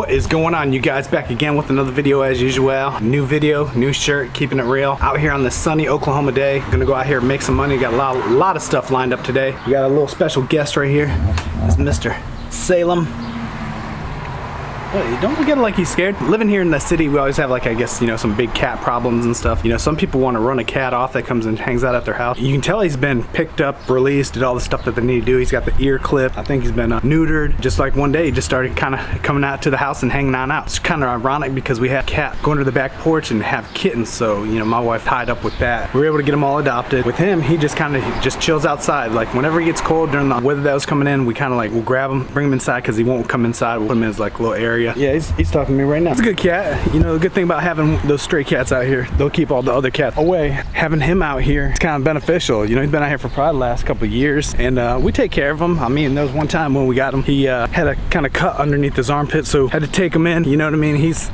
What is going on, you guys? Back again with another video as usual. New video, new shirt, keeping it real. Out here on this sunny Oklahoma day. Gonna go out here and make some money. Got a lot of stuff lined up today. We got a little special guest right here. It's Mr. Salem. Don't look at it like he's scared. Living here in the city, we always have, like, I guess, you know, some big cat problems and stuff. You know, some people want to run a cat off that comes and hangs out at their house. You can tell he's been picked up, released, did all the stuff that they need to do. He's got the ear clip. I think he's been neutered. Just like one day, he just started kind of coming out to the house and hanging on out. It's kind of ironic because we had a cat going to the back porch and have kittens. So, you know, my wife tied up with that. We were able to get them all adopted. With him, he just kind of just chills outside. Like, whenever he gets cold during the weather that was coming in, we kind of like, we'll grab him, bring him inside because he won't come inside. We'll put him in his like little area. Yeah, he's talking to me right now. It's a good cat. You know, the good thing about having those stray cats out here, they'll keep all the other cats away. Having him out here, it's kind of beneficial. You know, he's been out here for probably the last couple of years, and we take care of him. I mean, there was one time when we got him, he had a kind of cut underneath his armpit, so had to take him in. You know what I mean? He's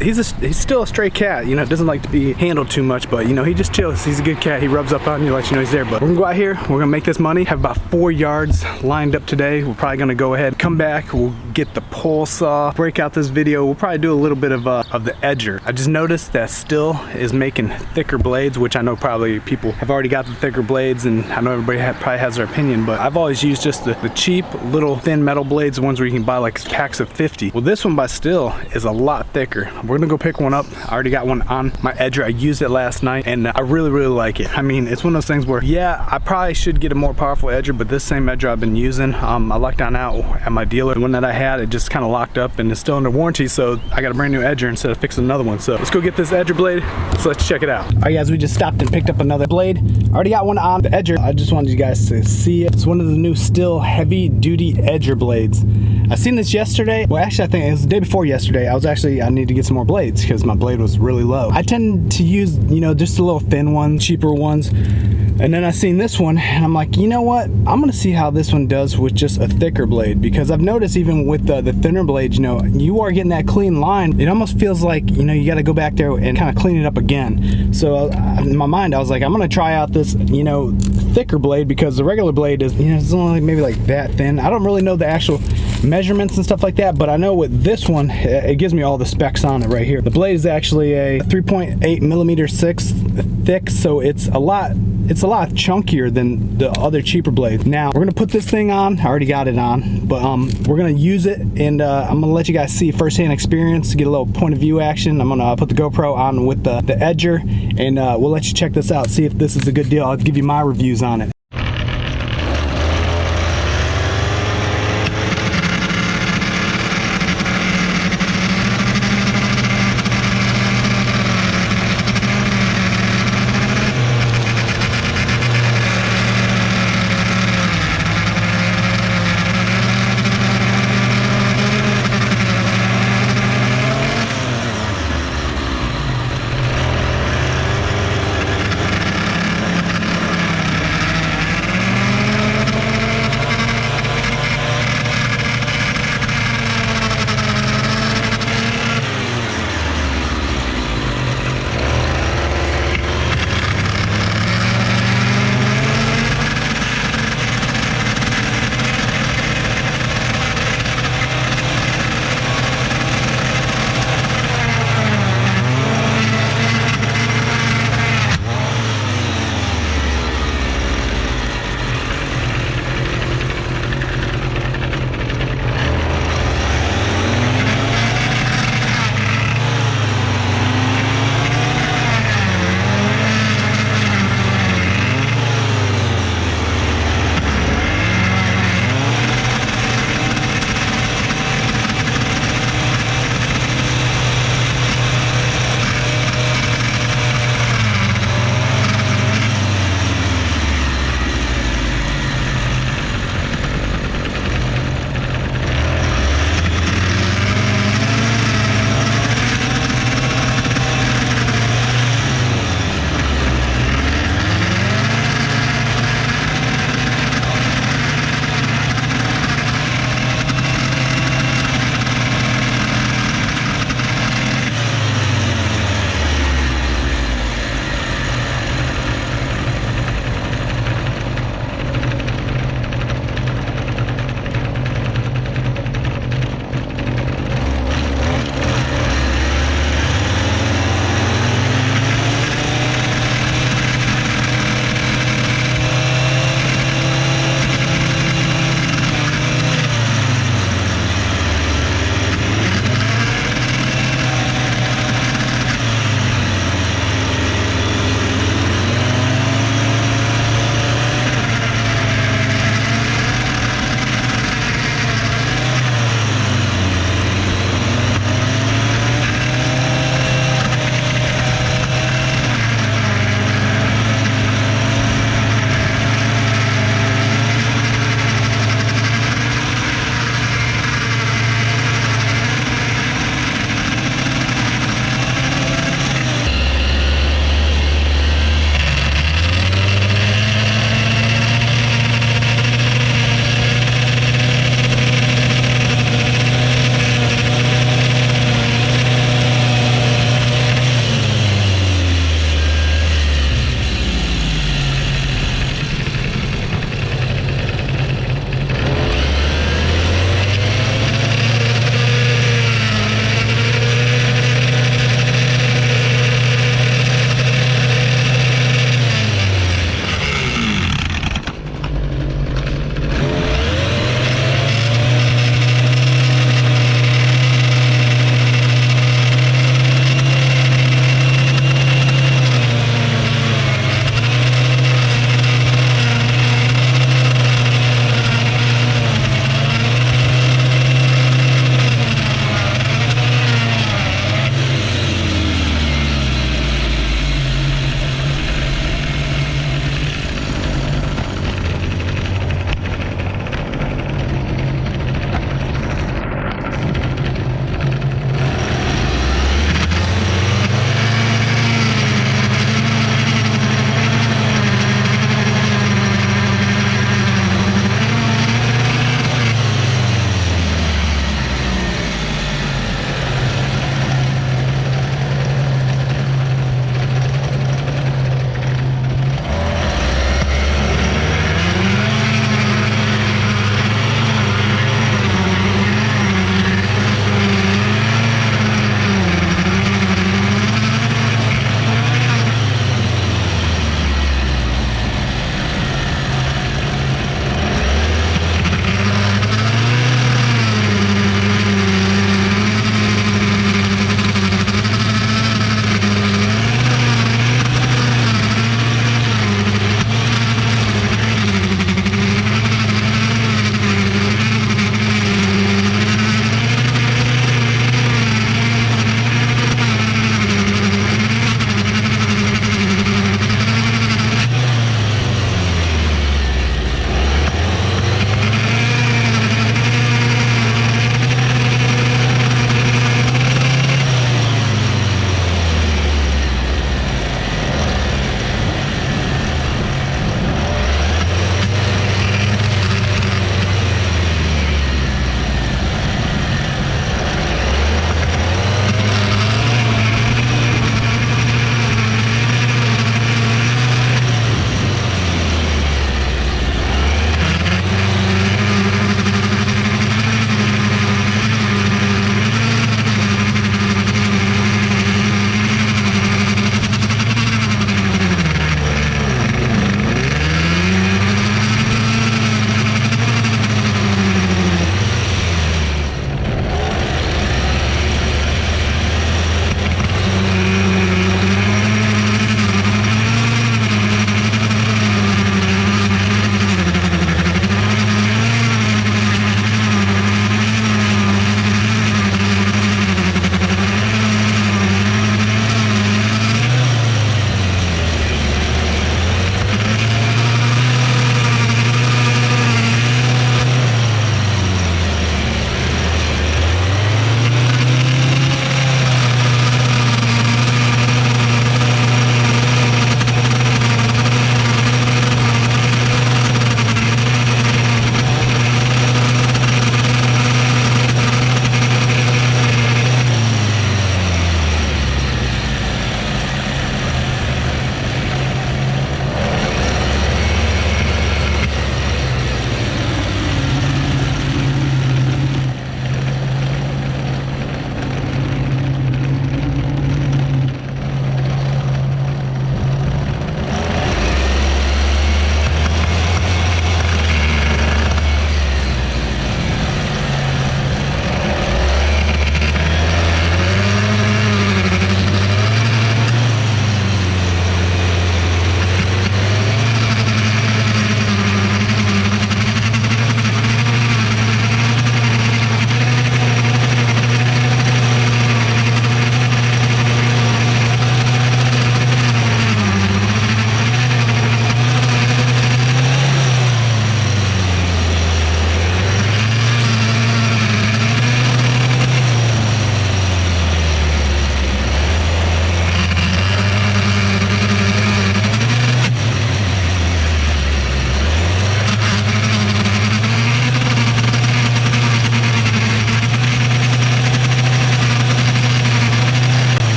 still a stray cat. You know, doesn't like to be handled too much, but you know, he just chills. He's a good cat. He rubs up on you, lets you know he's there. But we're gonna go out here. We're gonna make this money. Have about 4 yards lined up today. We're probably gonna go ahead, come back. We'll get the pole saw, break out this video. We'll probably do a little bit of the EDGER. I just noticed that Stihl is making thicker blades, which I know probably people have already got the thicker blades, and I know everybody probably has their opinion, but I've always used just the cheap little thin metal blades, the ones where you can buy like packs of 50. Well, this one by Stihl is a lot thicker. We're gonna go pick one up. I already got one on my EDGER. I used it last night, and I really like it. I mean, it's one of those things where, yeah, I probably should get a more powerful EDGER, but this same EDGER I've been using, I locked on out at my dealer. The one that I had, it just kind of locked up and it's still under warranty, so I got a brand new EDGER instead of fixing another one. So let's go get this EDGER blade. So let's check it out. All right, guys, we just stopped and picked up another blade. I already got one on the EDGER. I just wanted you guys to see it. It's one of the new Stihl heavy duty EDGER blades. I seen this yesterday. Well, actually, I think it was the day before yesterday. I need to get some more blades because my blade was really low. I tend to use, you know, just a little thin one, cheaper ones. And then I seen this one and I'm like, you know what? I'm gonna see how this one does with just a thicker blade, because I've noticed even with the thinner blades, you know, you are getting that clean line. It almost feels like, you know, you gotta go back there and kind of clean it up again. So in my mind, I was like, I'm gonna try out this, you know, thicker blade, because the regular blade is, you know, it's only maybe like that thin. I don't really know the actual measurements and stuff like that, but I know with this one, it gives me all the specs on it right here. The blade is actually a 3.8 millimeter 6 thick, so it's a lot chunkier than the other cheaper blades. Now we're gonna put this thing on. I already got it on, but we're gonna use it, and I'm gonna let you guys see firsthand experience to get a little point of view action. I'm gonna put the GoPro on with the EDGER, and we'll let you check this out, see if this is a good deal. I'll give you my reviews on it.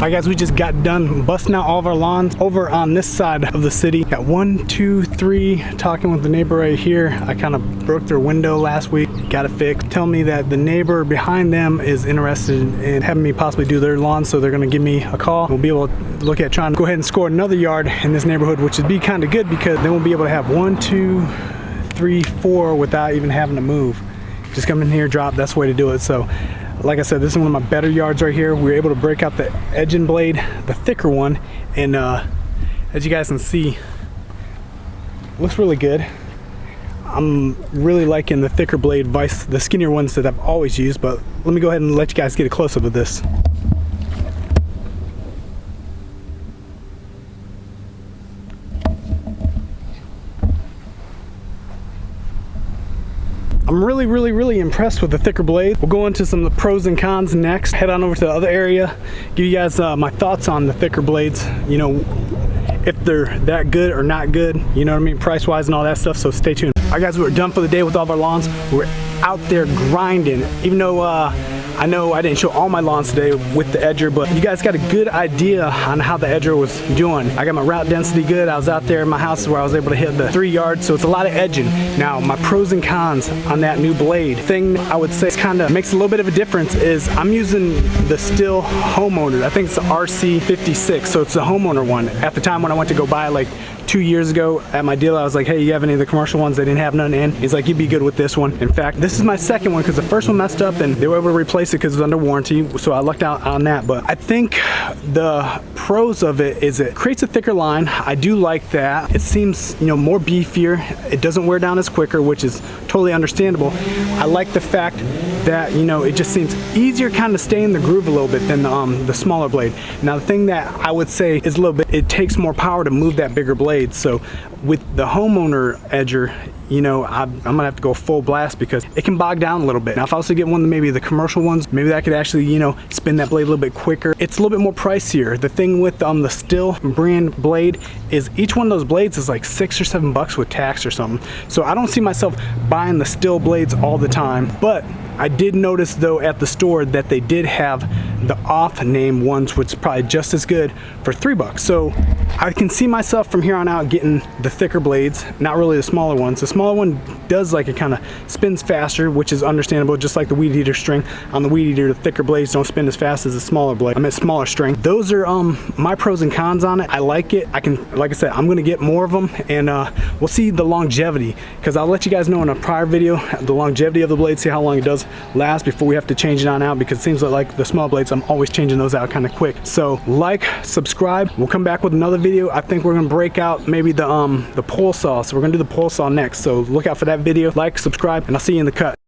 Alright guys, we just got done busting out all of our lawns over on this side of the city. Got 1, 2, 3, talking with the neighbor right here. I kind of broke their window last week, got it fixed. Tell me that the neighbor behind them is interested in having me possibly do their lawn, so they're gonna give me a call. We'll be able to look at trying to go ahead and score another yard in this neighborhood, which would be kind of good because then we'll be able to have 1, 2, 3, 4 without even having to move. Just come in here, drop, that's the way to do it. So like I said, this is one of my better yards right here. We were able to break out the edging blade, the thicker one, and as you guys can see, looks really good. I'm really liking the thicker blade vice the skinnier ones that I've always used, but let me go ahead and let you guys get a close-up of this. I'm really impressed with the thicker blade. We'll go into some of the pros and cons next. Head on over to the other area, give you guys my thoughts on the thicker blades, you know, if they're that good or not good, you know what I mean, price wise and all that stuff, so stay tuned. Alright guys, we're done for the day with all of our lawns. We're out there grinding, even though I know I didn't show all my lawns today with the EDGER, but you guys got a good idea on how the EDGER was doing. I got my route density good. I was out there in my house where I was able to hit the 3 yards, so it's a lot of edging. Now, my pros and cons on that new blade. Thing I would say kind of makes a little bit of a difference is I'm using the Stihl homeowner. I think it's the RC56, so it's the homeowner one. At the time when I went to go buy it, like 2 years ago at my dealer, I was like, hey, you have any of the commercial ones? They didn't have none in. He's like, you'd be good with this one. In fact, this is my second one because the first one messed up and they were able to replace it because it was under warranty, so I lucked out on that. But I think the pros of it is it creates a thicker line. I do like that. It seems, you know, more beefier. It doesn't wear down as quicker, which is totally understandable. I like the fact that, you know, it just seems easier kind of stay in the groove a little bit than the smaller blade. Now the thing that I would say is a little bit, it takes more power to move that bigger blade. So with the homeowner EDGER, you know, I'm gonna have to go full blast because it can bog down a little bit. Now if I was to get one of maybe the commercial ones, maybe that could actually, you know, spin that blade a little bit quicker. It's a little bit more pricier. The thing with the Stihl brand blade is each one of those blades is like $6 or $7 with tax or something. So I don't see myself buying the Stihl blades all the time, but I did notice though at the store that they did have the off name ones, which is probably just as good for $3. So I can see myself from here on out getting the thicker blades, not really the smaller ones. The smaller one does like it kind of spins faster, which is understandable, just like the weed eater string. On the weed eater, the thicker blades don't spin as fast as the smaller blade. I meant smaller string. Those are my pros and cons on it. I like it. I can, like I said, I'm gonna get more of them, and we'll see the longevity, because I'll let you guys know in a prior video the longevity of the blade, see how long it does last before we have to change it on out, because it seems like the small blades, I'm always changing those out kind of quick. So like, subscribe. We'll come back with another video. I think we're gonna break out maybe the pole saw. So we're gonna do the pole saw next. So look out for that video. Like, subscribe, and I'll see you in the cut.